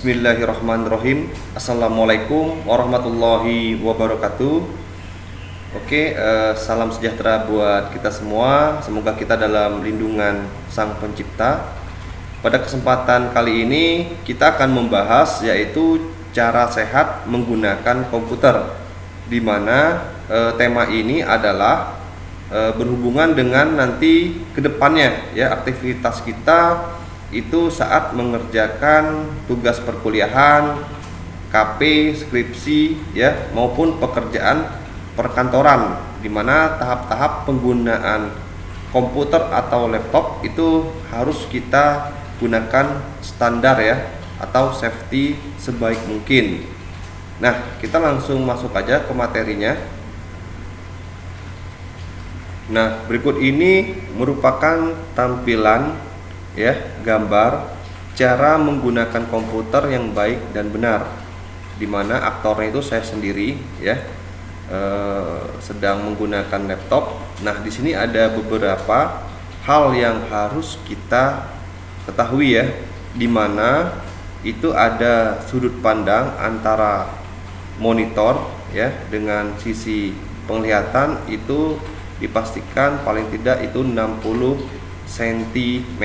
Bismillahirrahmanirrahim. Assalamualaikum warahmatullahi wabarakatuh. Oke, salam sejahtera buat kita semua. Semoga kita dalam lindungan Sang Pencipta. Pada kesempatan kali ini kita akan membahas yaitu cara sehat menggunakan komputer, di mana tema ini adalah berhubungan dengan nanti kedepannya ya, aktivitas kita itu saat mengerjakan tugas perkuliahan, KP, skripsi ya, maupun pekerjaan perkantoran, di mana tahap-tahap penggunaan komputer atau laptop itu harus kita gunakan standar ya, atau safety sebaik mungkin. Nah, kita langsung masuk aja ke materinya. Nah, berikut ini merupakan tampilan ya, gambar cara menggunakan komputer yang baik dan benar, dimana aktornya itu saya sendiri ya, sedang menggunakan laptop. Nah, di sini ada beberapa hal yang harus kita ketahui ya, dimana itu ada sudut pandang antara monitor ya dengan sisi penglihatan itu dipastikan paling tidak itu 60 cm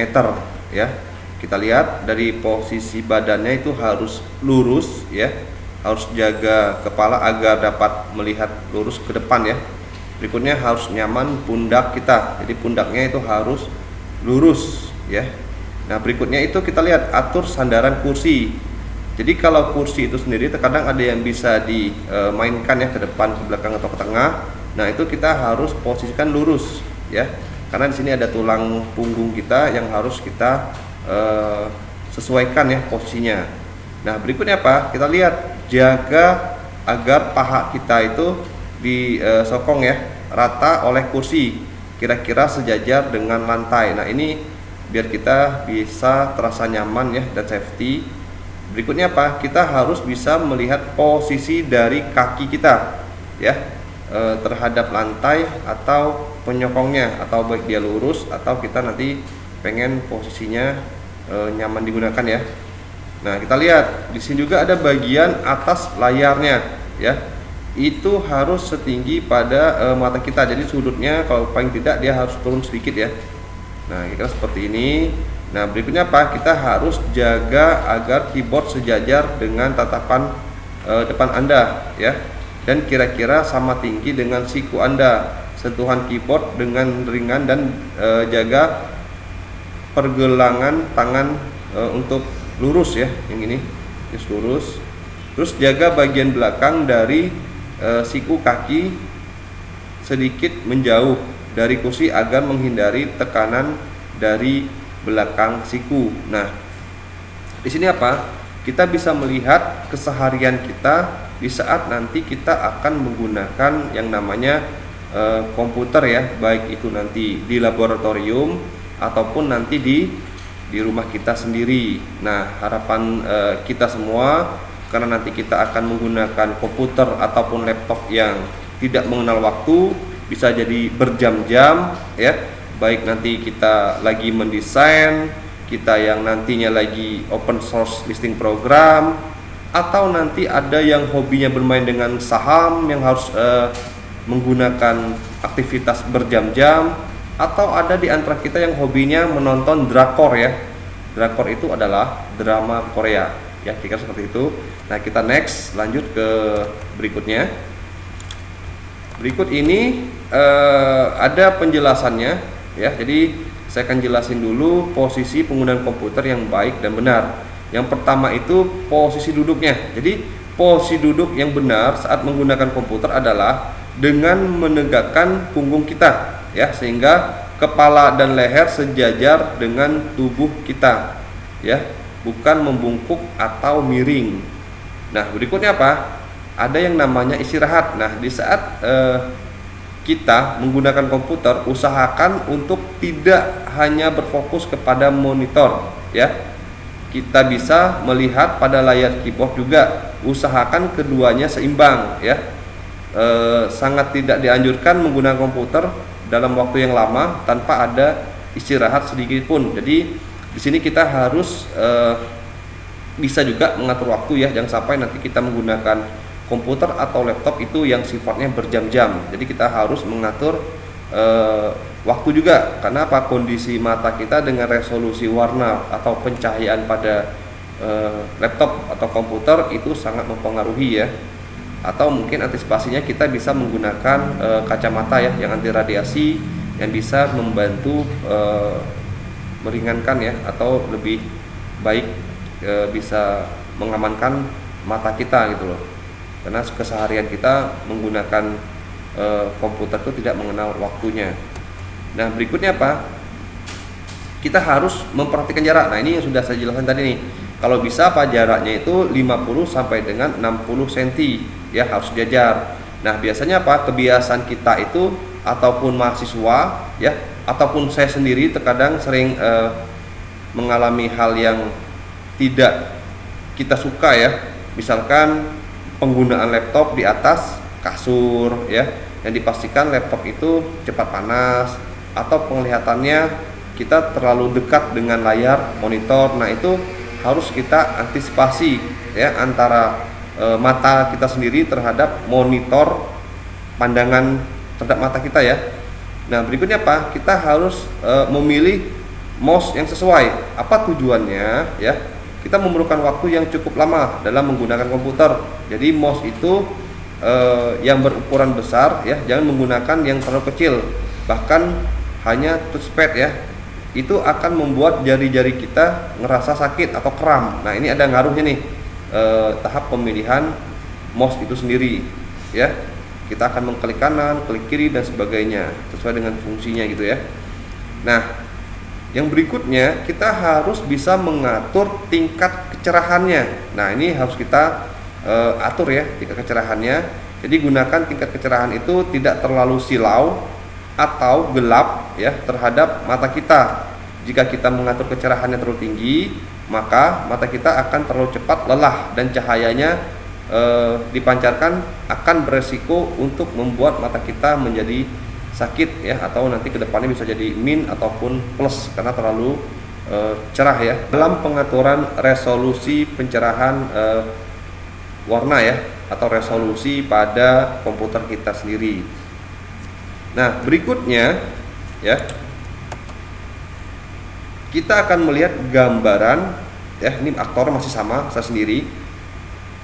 ya. Kita lihat dari posisi badannya itu harus lurus ya, harus jaga kepala agar dapat melihat lurus ke depan ya. Berikutnya harus nyaman pundak kita, jadi pundaknya itu harus lurus ya. Nah, berikutnya itu kita lihat atur sandaran kursi. Jadi kalau kursi itu sendiri terkadang ada yang bisa dimainkan ya, ke depan, ke belakang atau ke tengah. Nah, itu kita harus posisikan lurus ya, karena di sini ada tulang punggung kita yang harus kita sesuaikan ya posisinya. Nah, berikutnya apa? Kita lihat jaga agar paha kita itu disokong ya rata oleh kursi, kira-kira sejajar dengan lantai. Nah, ini biar kita bisa terasa nyaman ya dan safety. Berikutnya apa? Kita harus bisa melihat posisi dari kaki kita ya, terhadap lantai atau penyokongnya, atau baik dia lurus atau kita nanti pengen posisinya nyaman digunakan ya. Nah, kita lihat di sini juga ada bagian atas layarnya ya, itu harus setinggi pada mata kita, jadi sudutnya kalau paling tidak dia harus turun sedikit ya. Nah, kira seperti ini. Nah, berikutnya apa? Kita harus jaga agar keyboard sejajar dengan tatapan depan Anda ya, dan kira-kira sama tinggi dengan siku Anda. Sentuhan keyboard dengan ringan dan jaga pergelangan tangan untuk lurus ya, yang ini lurus. Terus jaga bagian belakang dari siku kaki sedikit menjauh dari kursi agar menghindari tekanan dari belakang siku. Nah, di sini apa? Kita bisa melihat keseharian kita di saat nanti kita akan menggunakan yang namanya komputer ya, baik itu nanti di laboratorium ataupun nanti di rumah kita sendiri. Nah, harapan kita semua, karena nanti kita akan menggunakan komputer ataupun laptop yang tidak mengenal waktu, bisa jadi berjam-jam ya, baik nanti kita lagi mendesain, kita yang nantinya lagi open source listing program, atau nanti ada yang hobinya bermain dengan saham yang harus menggunakan aktivitas berjam-jam, atau ada di antara kita yang hobinya menonton drakor ya. Drakor itu adalah drama Korea ya, kira seperti itu. Nah, kita next lanjut ke berikutnya. Berikut ini ada penjelasannya ya. Jadi saya akan jelasin dulu posisi penggunaan komputer yang baik dan benar. Yang pertama itu posisi duduknya. Jadi posisi duduk yang benar saat menggunakan komputer adalah dengan menegakkan punggung kita ya, sehingga kepala dan leher sejajar dengan tubuh kita ya, bukan membungkuk atau miring. Nah, berikutnya apa? Ada yang namanya istirahat. Nah, di saat kita menggunakan komputer, usahakan untuk tidak hanya berfokus kepada monitor, ya. Kita bisa melihat pada layar keyboard juga. Usahakan keduanya seimbang, ya. Sangat tidak dianjurkan menggunakan komputer dalam waktu yang lama tanpa ada istirahat sedikit pun. Jadi di sini kita harus bisa juga mengatur waktu, ya. Jangan sampai nanti kita menggunakan komputer atau laptop itu yang sifatnya berjam-jam. Jadi kita harus mengatur waktu juga. Karena apa? Kondisi mata kita dengan resolusi warna atau pencahayaan pada laptop atau komputer itu sangat mempengaruhi, ya. Atau mungkin antisipasinya kita bisa menggunakan kacamata, ya, yang anti radiasi, yang bisa membantu meringankan, ya, atau lebih baik bisa mengamankan mata kita gitu loh. Karena keseharian kita menggunakan komputer itu tidak mengenal waktunya. Nah, berikutnya apa? Kita harus memperhatikan jarak. Nah, ini yang sudah saya jelaskan tadi nih. Kalau bisa apa, jaraknya itu 50 sampai dengan 60 cm, ya, harus sejajar. Nah, biasanya apa? Kebiasaan kita itu ataupun mahasiswa, ya, ataupun saya sendiri terkadang sering mengalami hal yang tidak kita suka, ya. Misalkan penggunaan laptop di atas kasur, ya, yang dipastikan laptop itu cepat panas, atau penglihatannya kita terlalu dekat dengan layar monitor. Nah, itu harus kita antisipasi, ya, antara mata kita sendiri terhadap monitor, pandangan terhadap mata kita, ya. Nah, berikutnya apa? Kita harus memilih mouse yang sesuai. Apa tujuannya, ya? Kita memerlukan waktu yang cukup lama dalam menggunakan komputer. Jadi mouse itu yang berukuran besar, ya, jangan menggunakan yang terlalu kecil. Bahkan hanya touchpad, ya, itu akan membuat jari-jari kita ngerasa sakit atau kram. Nah, ini ada ngaruhnya nih tahap pemilihan mouse itu sendiri, ya. Kita akan mengklik kanan, klik kiri dan sebagainya sesuai dengan fungsinya gitu, ya. Nah, yang berikutnya kita harus bisa mengatur tingkat kecerahannya. Nah, ini harus kita atur, ya, tingkat kecerahannya. Jadi gunakan tingkat kecerahan itu tidak terlalu silau atau gelap, ya, terhadap mata kita. Jika kita mengatur kecerahannya terlalu tinggi, maka mata kita akan terlalu cepat lelah dan cahayanya dipancarkan akan beresiko untuk membuat mata kita menjadi sakit, ya, atau nanti kedepannya bisa jadi min ataupun plus karena terlalu cerah, ya. Dalam pengaturan resolusi pencerahan warna, ya, atau resolusi pada komputer kita sendiri. Nah, berikutnya, ya, kita akan melihat gambaran, ya, ini aktor masih sama, saya sendiri.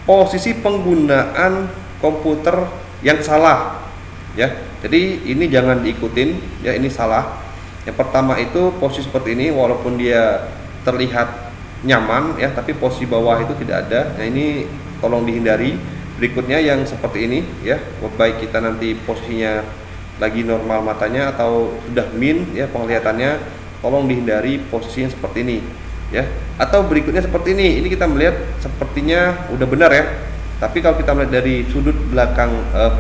Posisi penggunaan komputer yang salah, ya. Jadi ini jangan diikutin, ya, ini salah. Yang pertama itu posisi seperti ini, walaupun dia terlihat nyaman, ya, tapi posisi bawah itu tidak ada. Nah, ini tolong dihindari. Berikutnya yang seperti ini, ya, baik kita nanti posisinya lagi normal matanya atau sudah min, ya, penglihatannya, tolong dihindari posisi yang seperti ini, ya. Atau berikutnya seperti ini kita melihat sepertinya udah benar, ya, tapi kalau kita melihat dari sudut belakang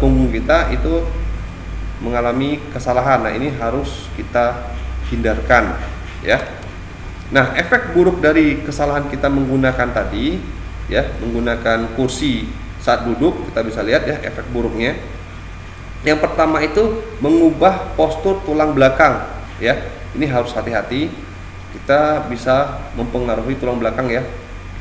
punggung kita itu mengalami kesalahan. Nah, ini harus kita hindarkan, ya. Nah, efek buruk dari kesalahan kita menggunakan tadi, ya, menggunakan kursi saat duduk, kita bisa lihat, ya, efek buruknya. Yang pertama itu mengubah postur tulang belakang, ya. Ini harus hati-hati. Kita bisa mempengaruhi tulang belakang, ya.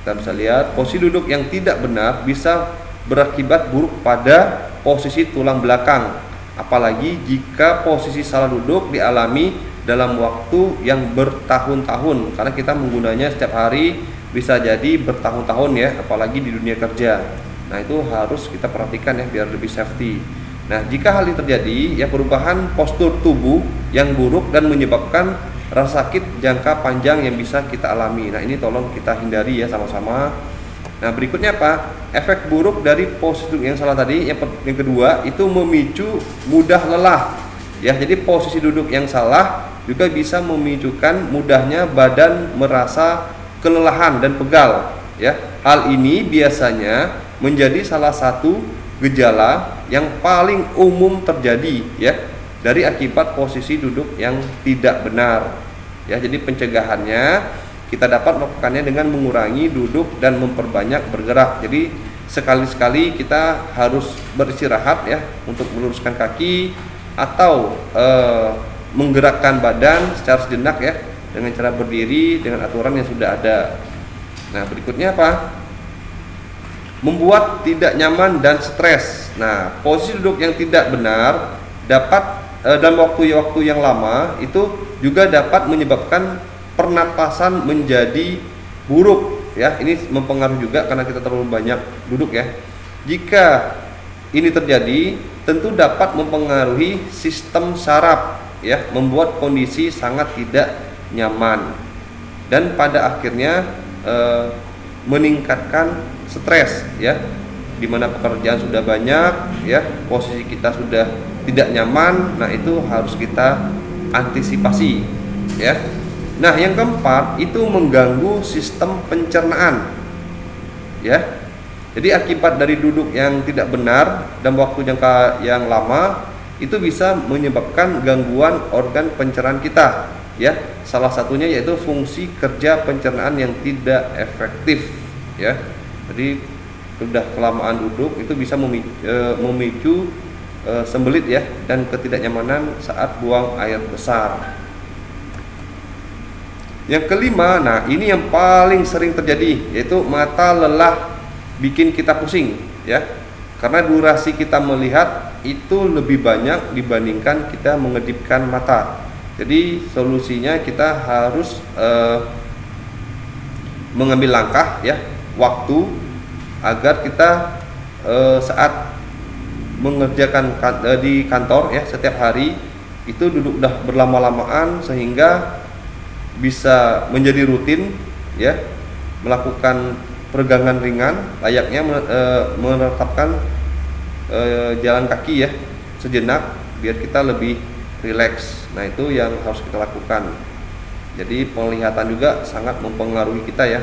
Kita bisa lihat posisi duduk yang tidak benar bisa berakibat buruk pada posisi tulang belakang. Apalagi jika posisi salah duduk dialami dalam waktu yang bertahun-tahun, karena kita menggunanya setiap hari, bisa jadi bertahun-tahun, ya, apalagi di dunia kerja. Nah, itu harus kita perhatikan, ya, biar lebih safety. Nah, jika hal ini terjadi, ya, perubahan postur tubuh yang buruk dan menyebabkan rasa sakit jangka panjang yang bisa kita alami. Nah, ini tolong kita hindari, ya, sama-sama. Nah, berikutnya apa? Efek buruk dari posisi yang salah tadi, yang kedua itu memicu mudah lelah, ya. Jadi posisi duduk yang salah juga bisa memicukan mudahnya badan merasa kelelahan dan pegal. ya. Hal ini biasanya menjadi salah satu gejala yang paling umum terjadi ya dari akibat posisi duduk yang tidak benar. Ya, jadi pencegahannya kita dapat melakukannya dengan mengurangi duduk dan memperbanyak bergerak. Jadi sekali-sekali kita harus beristirahat ya untuk meluruskan kaki atau menggerakkan badan secara sejenak ya dengan cara berdiri dengan aturan yang sudah ada. Nah, berikutnya apa? Membuat tidak nyaman dan stres. Nah, posisi duduk yang tidak benar dapat dalam waktu-waktu yang lama itu juga dapat menyebabkan pernapasan menjadi buruk ya. Ini mempengaruhi juga karena kita terlalu banyak duduk ya. Jika ini terjadi, tentu dapat mempengaruhi sistem saraf ya, membuat kondisi sangat tidak nyaman dan pada akhirnya meningkatkan stres ya, dimana pekerjaan sudah banyak ya, posisi kita sudah tidak nyaman. Nah, itu harus kita antisipasi ya. Nah, yang keempat itu mengganggu sistem pencernaan ya. Jadi akibat dari duduk yang tidak benar dalam waktu jangka yang lama itu bisa menyebabkan gangguan organ pencernaan kita ya. Salah satunya yaitu fungsi kerja pencernaan yang tidak efektif ya. Jadi sudah kelamaan duduk itu bisa memicu sembelit ya dan ketidaknyamanan saat buang air besar. Yang kelima, nah ini yang paling sering terjadi yaitu mata lelah bikin kita pusing ya. Karena durasi kita melihat itu lebih banyak dibandingkan kita mengedipkan mata. Jadi solusinya kita harus mengambil langkah ya, waktu agar kita saat mengerjakan di kantor ya setiap hari itu duduk udah berlama-lamaan sehingga bisa menjadi rutin ya, melakukan peregangan ringan layaknya menetapkan jalan kaki ya sejenak biar kita lebih rileks. Nah, itu yang harus kita lakukan. Jadi penglihatan juga sangat mempengaruhi kita ya.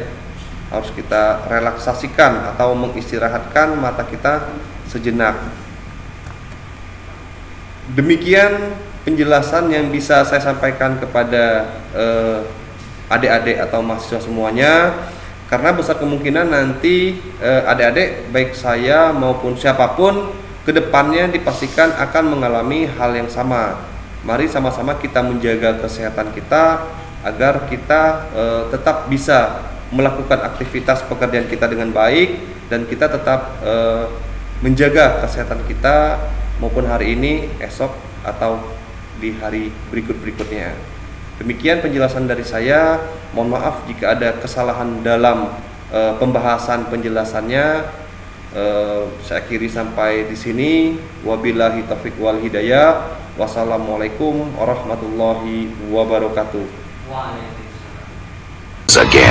Harus kita relaksasikan atau mengistirahatkan mata kita sejenak. Demikian penjelasan yang bisa saya sampaikan kepada adik-adik atau mahasiswa semuanya. Karena besar kemungkinan nanti adik-adik baik saya maupun siapapun kedepannya dipastikan akan mengalami hal yang sama. Mari sama-sama kita menjaga kesehatan kita agar kita tetap bisa melakukan aktivitas pekerjaan kita dengan baik dan kita tetap menjaga kesehatan kita maupun hari ini, esok atau di hari berikutnya. Demikian penjelasan dari saya. Mohon maaf jika ada kesalahan dalam pembahasan penjelasannya. Saya akhiri sampai di sini. Wabillahi taufiq wal hidayah. Wassalamualaikum warahmatullahi wabarakatuh. Again.